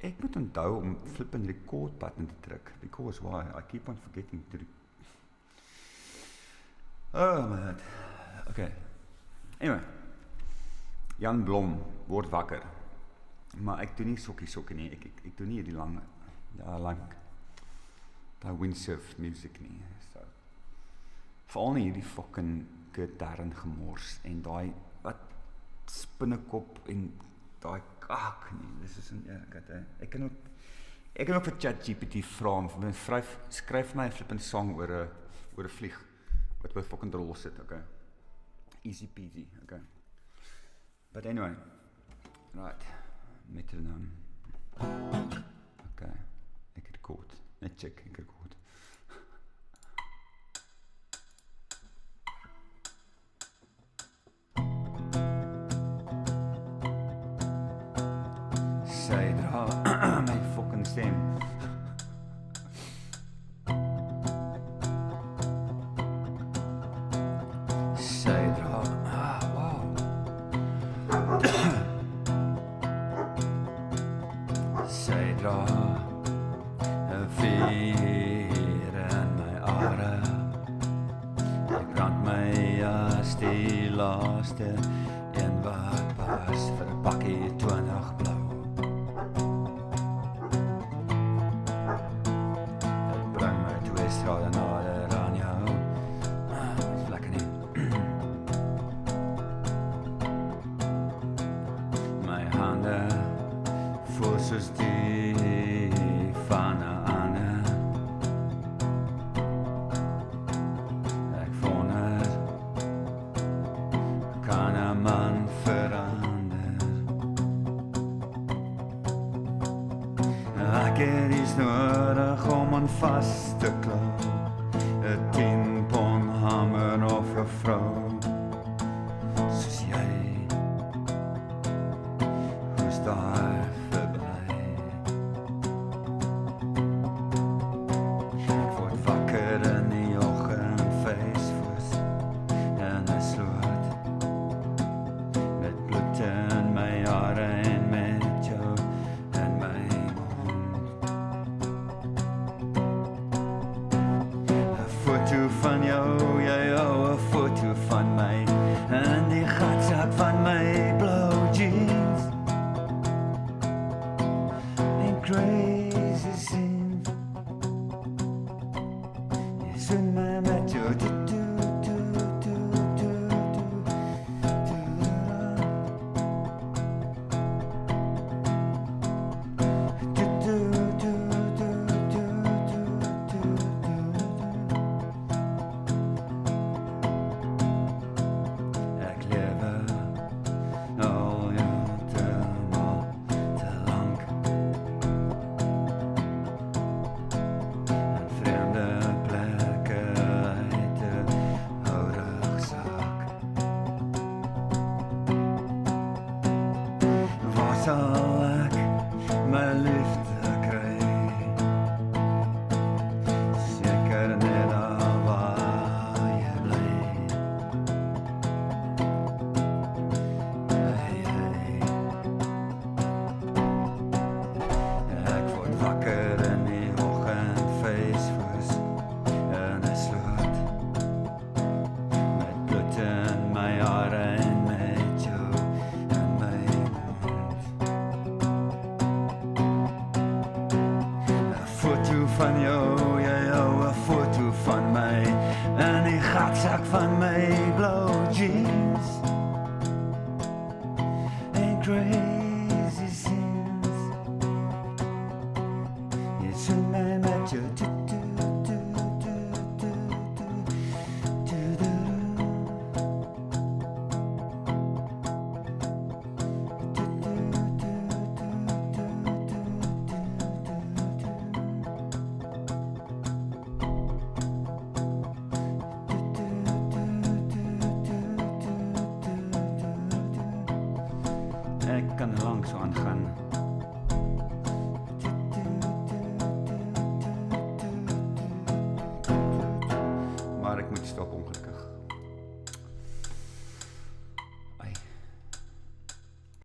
Ek moet onthou om flipping record button te druk, because why? I keep on forgetting to oh my god. Okay. Anyway. Jan Blom word wakker. Maar ek doen nie sokkie nie. Ek doen nie die lang daai windsurf music nie. So. Veral nie hierdie fucking gitaar gemors en daai wat spinnekop en daai kak nie. Dis is 'n eerlikheid, hè. Ek kan ook vir ChatGPT vra en skryf my 'n flipping song oor 'n vlieg wat by fucking rol sit, okay. Easy peasy, okay. But anyway, right, metronoom. Okay, ek rekord. Net check, ek rekord. Sy dra my fucking stem. Sy dra, wow. Sy dra 'n vuur in my are. Ek brand my as die laaste een wat pas vir 'n bakkie 20 blou. Ek bring my 2 strade nader aan jou. Vlekke nie. My hande voel soos die van 'n ander. Ek wonder, kan 'n man verander? Ek het iets nodig om aan vas te klou, 'n 10 pond hamer of 'n vrou soos jy. Who's daar verby? Ek word wakker in die oggend, feesvoors en 'n sloot, met bloed in my are en met jou in my mond. 'n Foto van jou, jy hou 'n foto van my in die gatsak van my blou jeans. And crazy scenes. Yes, in my metro. Ek lewe al heeltemal te lank in vreemde plekke uit 'n ou rugsak. Waar sal ek my liefde kry? Seker net daar waar jy bly. Ek word wakker in die oggend, feesvoors en 'n sloot, met bloed in my are en met jou in my mond. 'n Foto van jou, jy hou 'n foto van my in die gatsak van my blou jeans. And crazy scenes. Yes, in my metro. Ek kan lank so aangaan.